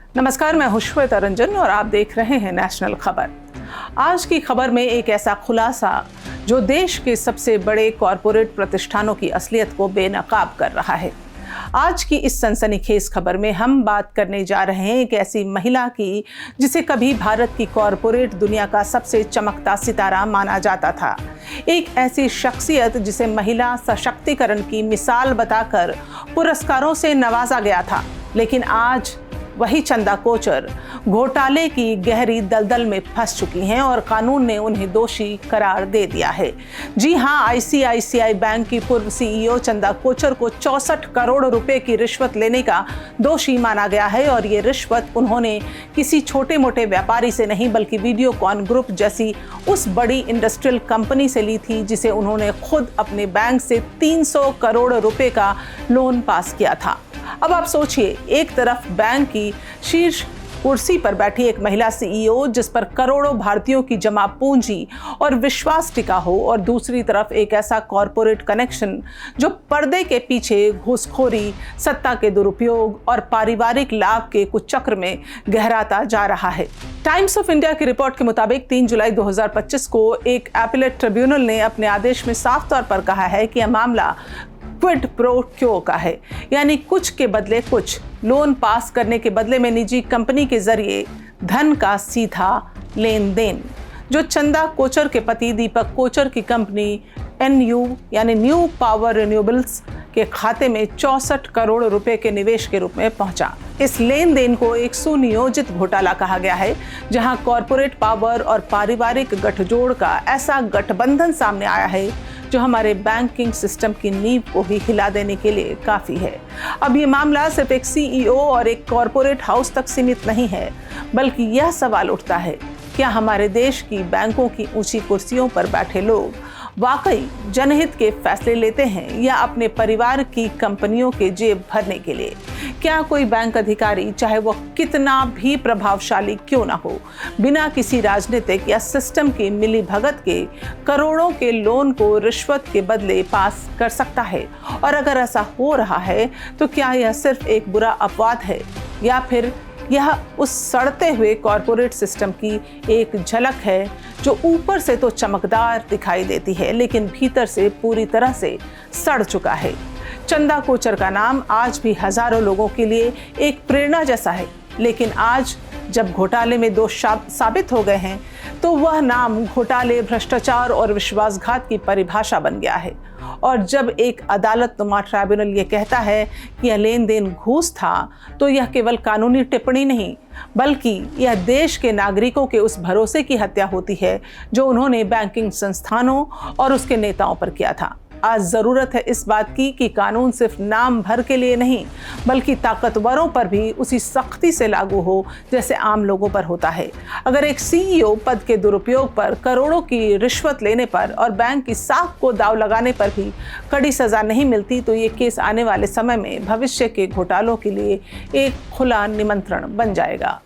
नमस्कार, मैं हूं श्वेता रंजन और आप देख रहे हैं नेशनल खबर। आज की खबर में एक ऐसा खुलासा जो देश के सबसे बड़े कॉरपोरेट प्रतिष्ठानों की असलियत को बेनकाब कर रहा है। आज की इस सनसनीखेज खबर में हम बात करने जा रहे हैं एक ऐसी महिला की जिसे कभी भारत की कॉरपोरेट दुनिया का सबसे चमकता सितारा माना जाता था। एक ऐसी शख्सियत जिसे महिला सशक्तिकरण की मिसाल बताकर पुरस्कारों से नवाजा गया था, लेकिन आज वही चंदा कोचर घोटाले की गहरी दलदल में फंस चुकी हैं और कानून ने उन्हें दोषी करार दे दिया है। जी हां, आईसीआईसीआई बैंक की पूर्व सीईओ चंदा कोचर को 64 करोड़ रुपए की रिश्वत लेने का दोषी माना गया है और ये रिश्वत उन्होंने किसी छोटे मोटे व्यापारी से नहीं बल्कि वीडियोकॉन ग्रुप जैसी उस बड़ी इंडस्ट्रियल कंपनी से ली थी जिसे उन्होंने खुद अपने बैंक से 300 करोड़ रुपए का लोन पास किया था। अब आप सोचिए, एक तरफ बैंक की शीर्ष कुर्सी पर बैठी एक महिला सीईओ जिस पर करोड़ों भारतीयों की जमा पूंजी और विश्वास टिका हो, और दूसरी तरफ एक ऐसा कॉरपोरेट कनेक्शन जो पर्दे के पीछे घूसखोरी, सत्ता के दुरुपयोग और पारिवारिक लाभ के कुचक्र में गहराता जा रहा है। टाइम्स ऑफ इंडिया की रिपोर्ट के मुताबिक 3 जुलाई 2025 को एक एपेलेट ट्रिब्यूनल ने अपने आदेश में साफ तौर पर कहा है कि यह मामला क्विड प्रो क्यो का है, यानी कुछ के बदले कुछ, लोन पास करने के बदले में निजी कंपनी के जरिए धन का सीधा लेन देन। जो चंदा कोचर के पति दीपक कोचर की कंपनी NU यानी न्यू पावर रिन्यूएबल्स के खाते में 64 करोड़ रुपए के निवेश के रूप में पहुंचा। इस लेन देन को एक सुनियोजित घोटाला कहा गया है, जहां कॉरपोरेट पावर और पारिवारिक गठजोड़ का ऐसा गठबंधन सामने आया है जो हमारे बैंकिंग सिस्टम की नींव को ही हिला देने के लिए काफ़ी है। अब ये मामला सिर्फ एक सीईओ और एक कॉरपोरेट हाउस तक सीमित नहीं है, बल्कि यह सवाल उठता है, क्या हमारे देश की बैंकों की ऊंची कुर्सियों पर बैठे लोग वाकई जनहित के फैसले लेते हैं या अपने परिवार की कंपनियों के जेब भरने के लिए? क्या कोई बैंक अधिकारी, चाहे वह कितना भी प्रभावशाली क्यों ना हो, बिना किसी राजनीतिक या सिस्टम की मिलीभगत के करोड़ों के लोन को रिश्वत के बदले पास कर सकता है? और अगर ऐसा हो रहा है तो क्या यह सिर्फ एक बुरा अपवाद है या फिर यह उस सड़ते हुए कॉरपोरेट सिस्टम की एक झलक है जो ऊपर से तो चमकदार दिखाई देती है लेकिन भीतर से पूरी तरह से सड़ चुका है? चंदा कोचर का नाम आज भी हजारों लोगों के लिए एक प्रेरणा जैसा है, लेकिन आज जब घोटाले में दोष साबित हो गए हैं तो वह नाम घोटाले, भ्रष्टाचार और विश्वासघात की परिभाषा बन गया है। और जब एक अदालतनुमा ट्राइब्यूनल ये कहता है कि यह लेन देन घूस था, तो यह केवल कानूनी टिप्पणी नहीं बल्कि यह देश के नागरिकों के उस भरोसे की हत्या होती है जो उन्होंने बैंकिंग संस्थानों और उसके नेताओं पर किया था। आज ज़रूरत है इस बात की कि कानून सिर्फ नाम भर के लिए नहीं बल्कि ताकतवरों पर भी उसी सख्ती से लागू हो जैसे आम लोगों पर होता है। अगर एक सीईओ पद के दुरुपयोग पर, करोड़ों की रिश्वत लेने पर और बैंक की साख को दाव लगाने पर भी कड़ी सज़ा नहीं मिलती तो ये केस आने वाले समय में भविष्य के घोटालों के लिए एक खुला निमंत्रण बन जाएगा।